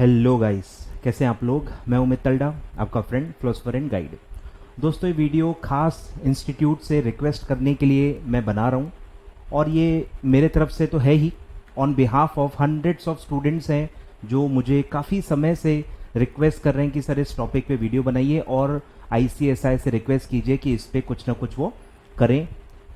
Hello guys, कैसे हैं आप लोग। मैं उमित तलडा, आपका फ्रेंड, फिलोसोफर एंड गाइड। दोस्तों, ये वीडियो खास इंस्टीट्यूट से रिक्वेस्ट करने के लिए मैं बना रहा हूँ, और ये मेरे तरफ से तो है ही, on behalf of hundreds of students हैं जो मुझे काफ़ी समय से रिक्वेस्ट कर रहे हैं कि सर इस टॉपिक पे वीडियो बनाइए, और ICSI से रिक्वेस्ट कीजिए कि इस पर कुछ ना कुछ वो करें,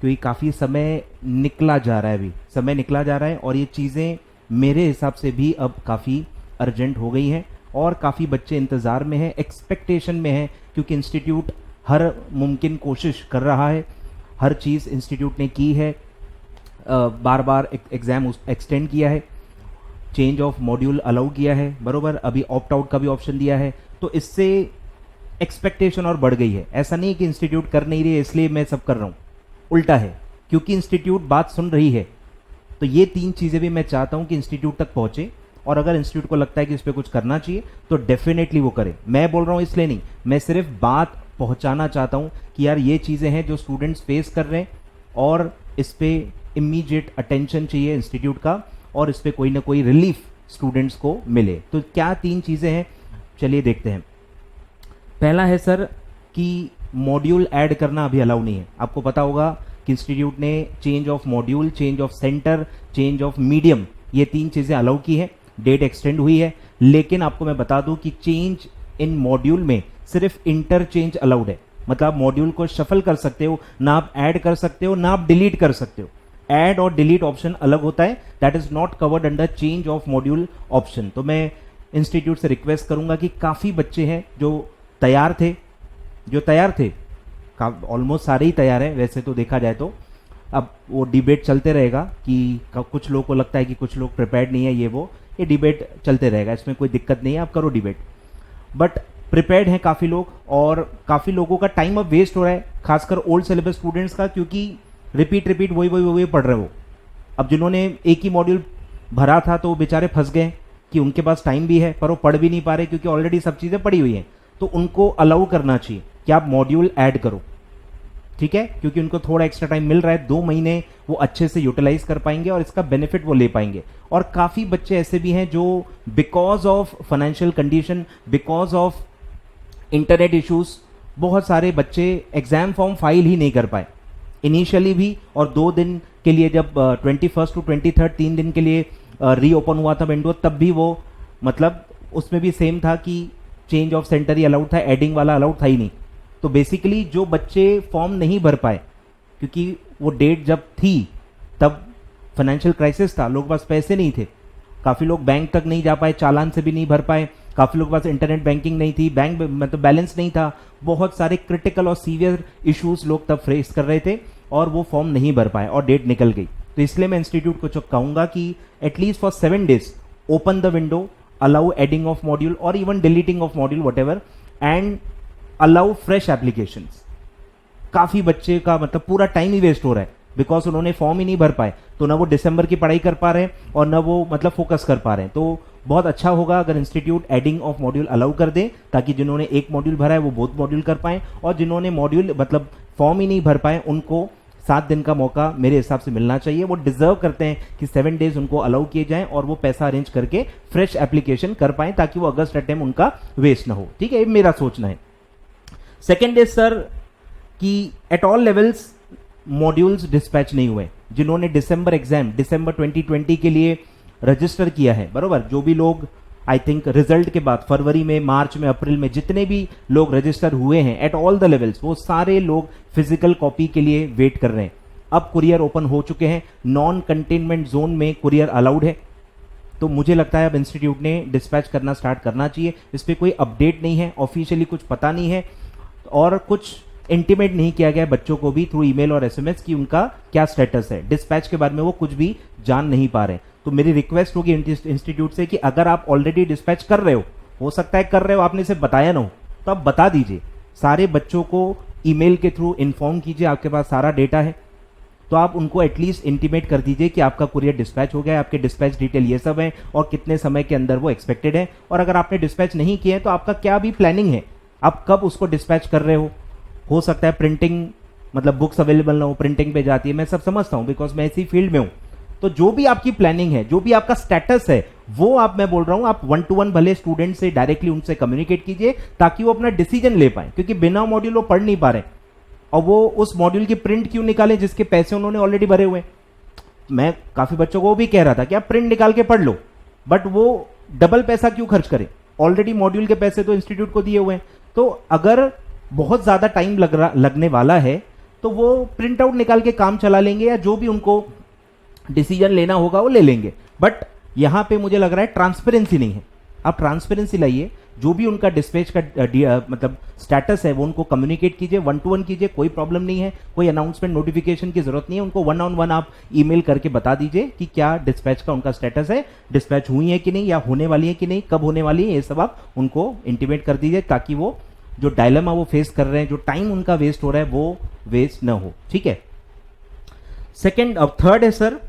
क्योंकि काफ़ी समय निकला जा रहा है, अभी समय निकला जा रहा है, और ये चीज़ें मेरे हिसाब से भी अब काफ़ी अर्जेंट हो गई हैं, और काफ़ी बच्चे इंतज़ार में हैं, एक्सपेक्टेशन में हैं, क्योंकि इंस्टीट्यूट हर मुमकिन कोशिश कर रहा है, हर चीज़ इंस्टीट्यूट ने की है, बार बार एग्ज़ाम एक्सटेंड किया है, चेंज ऑफ मॉड्यूल अलाउ किया है, बरोबर, अभी ऑप्ट आउट का भी ऑप्शन दिया है, तो इससे एक्सपेक्टेशन और बढ़ गई है। ऐसा नहीं है कि इंस्टीट्यूट कर नहीं रही है इसलिए मैं सब कर रहा हूँ, उल्टा है, क्योंकि इंस्टीट्यूट बात सुन रही है। तो ये तीन चीज़ें भी मैं चाहता हूँ कि इंस्टीट्यूट तक पहुँचे, और अगर इंस्टीट्यूट को लगता है कि इस पर कुछ करना चाहिए तो डेफिनेटली वो करे। मैं बोल रहा हूँ इसलिए नहीं, मैं सिर्फ बात पहुँचाना चाहता हूँ कि यार ये चीज़ें हैं जो स्टूडेंट्स फेस कर रहे हैं, और इस पर इमीडिएट अटेंशन चाहिए इंस्टीट्यूट का, और इस पर कोई ना कोई रिलीफ स्टूडेंट्स को मिले। तो क्या तीन चीज़ें हैं, चलिए देखते हैं। पहला है सर कि मॉड्यूल ऐड करना अभी अलाउ नहीं है। आपको पता होगा कि इंस्टीट्यूट ने change of module, change of centre, change of medium, ये तीन चीज़ें अलाउ की है, डेट एक्सटेंड हुई है। लेकिन आपको मैं बता दूं कि चेंज इन मॉड्यूल में सिर्फ इंटरचेंज अलाउड है, मतलब आप मॉड्यूल को शफल कर सकते हो, ना आप ऐड कर सकते हो, ना आप डिलीट कर सकते हो। ऐड और डिलीट ऑप्शन अलग होता है, that is not covered under change of module option. तो मैं इंस्टीट्यूट से रिक्वेस्ट करूंगा कि काफ़ी बच्चे हैं जो तैयार थे, ऑलमोस्ट सारे ही तैयार हैं वैसे तो देखा जाए तो। अब वो डिबेट चलते रहेगा कि कुछ लोगों को लगता है कि कुछ लोग प्रिपेयर्ड नहीं है, ये डिबेट चलते रहेगा, इसमें कोई दिक्कत नहीं है, आप करो डिबेट। बट प्रिपेयर्ड हैं काफ़ी लोग, और काफ़ी लोगों का टाइम अब वेस्ट हो रहा है, खासकर ओल्ड सिलेबस स्टूडेंट्स का, क्योंकि रिपीट वही पढ़ रहे हो। अब जिन्होंने एक ही मॉड्यूल भरा था तो वो बेचारे फंस गए कि उनके पास टाइम भी है पर वो पढ़ भी नहीं पा रहे, क्योंकि ऑलरेडी सब चीज़ें पड़ी हुई हैं। तो उनको अलाउ करना चाहिए कि आप मॉड्यूल ऐड करो, ठीक है, क्योंकि उनको थोड़ा एक्स्ट्रा टाइम मिल रहा है, 2 महीने वो अच्छे से यूटिलाइज कर पाएंगे और इसका बेनिफिट वो ले पाएंगे। और काफ़ी बच्चे ऐसे भी हैं जो because of financial condition, because of internet issues, बहुत सारे बच्चे एग्जाम फॉर्म फाइल ही नहीं कर पाए इनिशियली भी, और 2 दिन के लिए जब 21 टू 23 3 दिन के लिए रीओपन हुआ था विंडो, तब भी वो मतलब उसमें भी सेम था कि change of centre he allowed था, एडिंग वाला अलाउड था ही नहीं। तो बेसिकली जो बच्चे फॉर्म नहीं भर पाए, क्योंकि वो डेट जब थी तब फाइनेंशियल क्राइसिस था, लोगों के पास पैसे नहीं थे, काफ़ी लोग बैंक तक नहीं जा पाए, चालान से भी नहीं भर पाए, काफ़ी लोगों के पास इंटरनेट बैंकिंग नहीं थी, बैंक मतलब बैलेंस नहीं था, बहुत सारे क्रिटिकल और सीवियर इश्यूज लोग तब फेस कर रहे थे, और वो फॉर्म नहीं भर पाए और डेट निकल गई। तो इसलिए मैं इंस्टीट्यूट को कहूँगा कि at least for 7 days open the window, allow adding of module और even deleting of module whatever, and allow fresh applications. काफ़ी बच्चे का मतलब पूरा टाइम ही वेस्ट हो रहा है, बिकॉज उन्होंने फॉर्म ही नहीं भर पाए, तो ना वो दिसंबर की पढ़ाई कर पा रहे हैं और ना वो मतलब फोकस कर पा रहे हैं। तो बहुत अच्छा होगा अगर institute adding of module allow कर दे, ताकि जिन्होंने एक मॉड्यूल भरा है वो बहुत मॉड्यूल कर पाएं, और जिन्होंने मॉड्यूल मतलब फॉर्म ही नहीं भर पाए उनको 7 दिन का मौका मेरे हिसाब से मिलना चाहिए। वो डिजर्व करते हैं कि 7 days उनको अलाउ किए जाएं, और वो पैसा अरेंज करके फ्रेश एप्लीकेशन कर पाएं, ताकि वो अगस्त अटेम्प्ट उनका वेस्ट ना हो। ठीक है, ये मेरा सोचना है। सेकेंड इज सर कि at all levels modules dispatch नहीं हुए। जिन्होंने दिसंबर 2020 के लिए रजिस्टर किया है, बरोबर, जो भी लोग आई थिंक रिजल्ट के बाद फरवरी में, मार्च में, अप्रैल में जितने भी लोग रजिस्टर हुए हैं एट ऑल द लेवल्स, वो सारे लोग फिजिकल कॉपी के लिए वेट कर रहे हैं। अब कुरियर ओपन हो चुके हैं, नॉन कंटेनमेंट जोन में कुरियर अलाउड है, तो मुझे लगता है अब इंस्टीट्यूट ने डिस्पैच करना स्टार्ट करना चाहिए। इस पर कोई अपडेट नहीं है, ऑफिशियली कुछ पता नहीं है, और कुछ इंटीमेट नहीं किया गया बच्चों को भी थ्रू ईमेल और SMS कि उनका क्या स्टेटस है। डिस्पैच के बारे में वो कुछ भी जान नहीं पा रहे। तो मेरी रिक्वेस्ट होगी इंस्टीट्यूट से कि अगर आप ऑलरेडी डिस्पैच कर रहे हो सकता है कर रहे हो, आपने इसे बताया ना हो, तो आप बता दीजिए, सारे बच्चों को ईमेल के थ्रू इन्फॉर्म कीजिए, आपके पास सारा डेटा है, तो आप उनको एटलीस्ट इंटीमेट कर दीजिए कि आपका कुरियर डिस्पैच हो गया है, आपके डिस्पैच डिटेल ये सब है, और कितने समय के अंदर वो एक्सपेक्टेड है। और अगर आपने डिस्पैच नहीं किया है तो आपका क्या भी प्लानिंग है, आप कब उसको डिस्पैच कर रहे हो सकता है प्रिंटिंग मतलब बुक्स अवेलेबल ना हो, प्रिंटिंग पे जाती है, मैं सब समझता हूँ बिकॉज मैं इसी फील्ड में हूँ। तो जो भी आपकी प्लानिंग है, जो भी आपका स्टेटस है, वो आप, मैं बोल रहा हूं आप 1-to-1 भले स्टूडेंट से डायरेक्टली उनसे कम्युनिकेट कीजिए ताकि वो अपना डिसीजन ले पाए, क्योंकि बिना मॉड्यूल वो पढ़ नहीं पा रहे और वो उस मॉड्यूल की प्रिंट क्यों निकालें जिसके पैसे उन्होंने ऑलरेडी भरे हुए हैं। मैं काफी बच्चों को भी कह रहा था कि आप प्रिंट निकाल के पढ़ लो, बट वो डबल पैसा क्यों खर्च करें, ऑलरेडी मॉड्यूल के पैसे तो इंस्टीट्यूट को दिए हुए हैं। तो अगर बहुत ज्यादा टाइम लगने वाला है तो वो प्रिंट आउट निकाल के काम चला लेंगे या जो भी उनको डिसीजन लेना होगा वो ले लेंगे। बट यहां पे मुझे लग रहा है ट्रांसपेरेंसी नहीं है। आप ट्रांसपेरेंसी लाइए, जो भी उनका डिस्पैच का मतलब स्टेटस है वो उनको कम्युनिकेट कीजिए, 1-to-1 कीजिए, कोई प्रॉब्लम नहीं है, कोई अनाउंसमेंट नोटिफिकेशन की जरूरत नहीं है। उनको 1-on-1 आप ईमेल करके बता दीजिए कि क्या डिस्पैच का उनका स्टेटस है, डिस्पैच हुई है कि नहीं या होने वाली है कि नहीं, कब होने वाली है, ये सब आप उनको इंटीमेट कर दीजिए ताकि वो जो डायलेमा वो फेस कर रहे हैं, जो टाइम उनका वेस्ट हो रहा है वो वेस्ट ना हो। ठीक है। सेकेंड, अब थर्ड है सर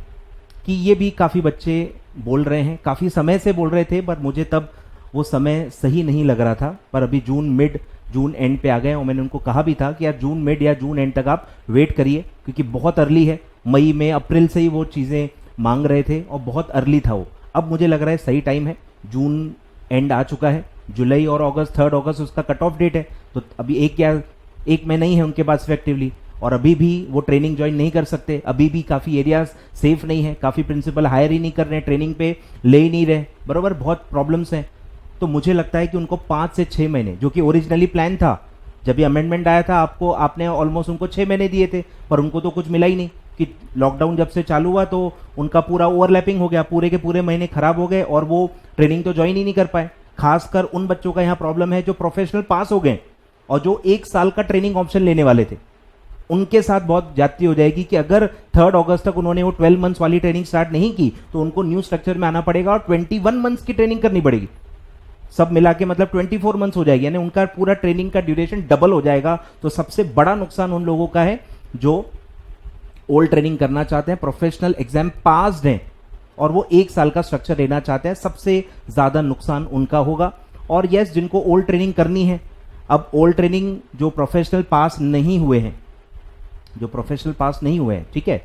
कि ये भी काफी बच्चे बोल रहे हैं, काफी समय से बोल रहे थे, पर मुझे तब वो समय सही नहीं लग रहा था, पर अभी जून एंड पे आ गए और मैंने उनको कहा भी था कि यार जून मिड या जून एंड तक आप वेट करिए, क्योंकि बहुत अर्ली है। मई में, अप्रैल से ही वो चीजें मांग रहे थे और बहुत अर्ली था वो। अब मुझे लग रहा है सही टाइम है, जून एंड आ चुका है, जुलाई और अगस्त, 3 अगस्त उसका कट ऑफ डेट है, तो अभी एक महीना ही है उनके पास इफेक्टिवली, और अभी भी वो ट्रेनिंग ज्वाइन नहीं कर सकते। अभी भी काफी एरियाज सेफ नहीं है, काफी प्रिंसिपल हायर ही नहीं कर रहे, ट्रेनिंग पे ले ही नहीं रहे, बरोबर, बहुत प्रॉब्लम्स हैं। तो मुझे लगता है कि उनको 5 से 6 महीने, जो कि ओरिजिनली प्लान था, जब ये अमेंडमेंट आया था आपने ऑलमोस्ट उनको 6 महीने दिए थे, पर उनको तो कुछ मिला ही नहीं। कि लॉकडाउन जब से चालू हुआ तो उनका पूरा ओवरलैपिंग हो गया, पूरे के पूरे महीने खराब हो गए और वो ट्रेनिंग तो ज्वाइन ही नहीं कर पाए। खासकर उन बच्चों का यहाँ प्रॉब्लम है जो प्रोफेशनल पास हो गए और जो 1 साल का ट्रेनिंग ऑप्शन लेने वाले थे, उनके साथ बहुत ज्यादती हो जाएगी कि अगर 3 अगस्त तक उन्होंने वो 12 मंथ्स वाली ट्रेनिंग स्टार्ट नहीं की तो उनको न्यू स्ट्रक्चर में आना पड़ेगा और 21 मंथ्स की ट्रेनिंग करनी पड़ेगी, सब मिला के मतलब 24 मंथ्स हो जाएगी, यानी उनका पूरा ट्रेनिंग का ड्यूरेशन डबल हो जाएगा। तो सबसे बड़ा नुकसान उन लोगों का है जो ओल्ड ट्रेनिंग करना चाहते हैं, प्रोफेशनल एग्जाम पास्ड हैं और वो 1 साल का स्ट्रक्चर लेना चाहते हैं, सबसे ज्यादा नुकसान उनका होगा। और यस, जिनको ओल्ड ट्रेनिंग करनी है, अब ओल्ड ट्रेनिंग जो प्रोफेशनल पास नहीं हुए हैं, ठीक है,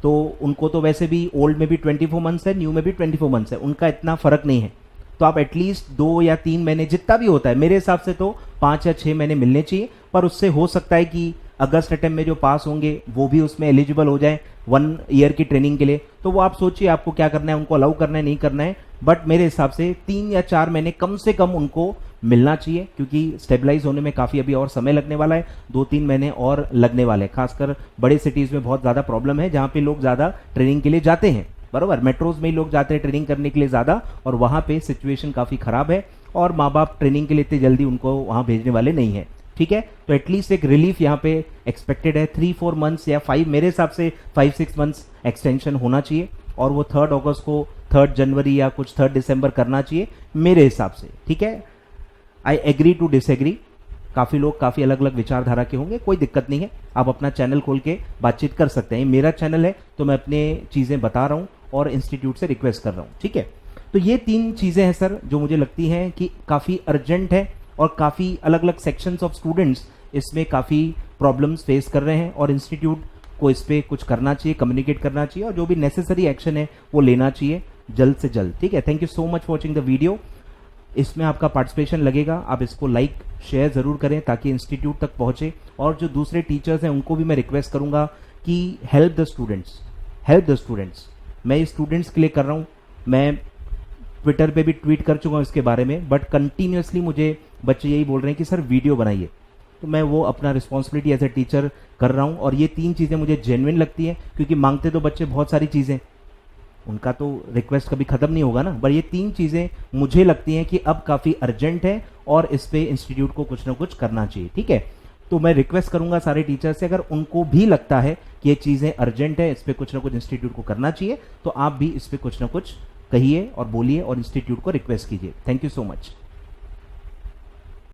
तो उनको तो वैसे भी ओल्ड में भी 24 मंथ्स है, न्यू में भी 24 मंथ्स है, उनका इतना फर्क नहीं है। तो आप एटलीस्ट 2 या 3 महीने जितना भी होता है, मेरे हिसाब से तो 5 या 6 महीने मिलने चाहिए, पर उससे हो सकता है कि अगस्त अटेम्प्ट में जो पास होंगे वो भी उसमें एलिजिबल हो जाए 1 ईयर की ट्रेनिंग के लिए। तो वो आप सोचिए आपको क्या करना है, उनको अलाउ करना है नहीं करना है, बट मेरे हिसाब से 3 या 4 महीने कम से कम उनको मिलना चाहिए, क्योंकि स्टेबलाइज होने में काफी अभी और समय लगने वाला है, 2-3 महीने और लगने वाले हैं। खासकर बड़े सिटीज में बहुत ज्यादा प्रॉब्लम है जहां पे लोग ज्यादा ट्रेनिंग के लिए जाते हैं, बरोबर, मेट्रोज में ही लोग जाते हैं ट्रेनिंग करने के लिए ज्यादा, और वहां पे सिचुएशन काफी खराब है और माँ बाप ट्रेनिंग के लिए इतनी जल्दी उनको वहां भेजने वाले नहीं है। ठीक है, तो एटलीस्ट एक रिलीफ यहाँ पे एक्सपेक्टेड है, 3-4 मंथ्स या 5, मेरे हिसाब से 5-6 मंथ्स एक्सटेंशन होना चाहिए, और वो 3 अगस्त को 3 जनवरी या कुछ 3 दिसंबर करना चाहिए मेरे हिसाब से। ठीक है, आई एग्री टू डिसएग्री, काफी लोग काफी अलग अलग विचारधारा के होंगे, कोई दिक्कत नहीं है, आप अपना चैनल खोल के बातचीत कर सकते हैं, मेरा चैनल है तो मैं अपने चीजें बता रहा हूं और इंस्टीट्यूट से रिक्वेस्ट कर रहा हूं। ठीक है, तो ये 3 चीजें हैं सर जो मुझे लगती हैं कि काफी अर्जेंट है और काफी अलग अलग सेक्शंस ऑफ स्टूडेंट्स इसमें काफी प्रॉब्लम्स फेस कर रहे हैं, और इंस्टीट्यूट को इस पे कुछ करना चाहिए, कम्युनिकेट करना चाहिए, और जो भी नेसेसरी एक्शन है वो लेना चाहिए जल्द से जल्द। ठीक है, thank you so much for watching the video. इसमें आपका पार्टिसिपेशन लगेगा, आप इसको लाइक शेयर जरूर करें ताकि इंस्टीट्यूट तक पहुंचे, और जो दूसरे टीचर्स हैं उनको भी मैं रिक्वेस्ट करूंगा कि हेल्प द स्टूडेंट्स। मैं ये स्टूडेंट्स के लिए कर रहा हूं, मैं ट्विटर पे भी ट्वीट कर चुका हूं इसके बारे में, बट कंटिन्यूसली मुझे बच्चे यही बोल रहे हैं कि सर वीडियो बनाइए, तो मैं वो अपना रिस्पॉन्सिबिलिटी एज ए टीचर कर रहा हूं। और ये 3 चीजें मुझे जेन्युइन लगती है, क्योंकि मांगते तो बच्चे बहुत सारी चीजें, उनका तो रिक्वेस्ट कभी खत्म नहीं होगा ना, पर ये 3 चीजें मुझे लगती हैं कि अब काफी अर्जेंट है और इस पे इंस्टीट्यूट को कुछ ना कुछ करना चाहिए। ठीक है, तो मैं रिक्वेस्ट करूंगा सारे टीचर से, अगर उनको भी लगता है कि ये चीजें अर्जेंट है, इस पे कुछ ना कुछ इंस्टीट्यूट को करना चाहिए, तो आप भी इस पे कुछ ना कुछ कहिए और बोलिए और इंस्टीट्यूट को रिक्वेस्ट कीजिए। Thank you so much.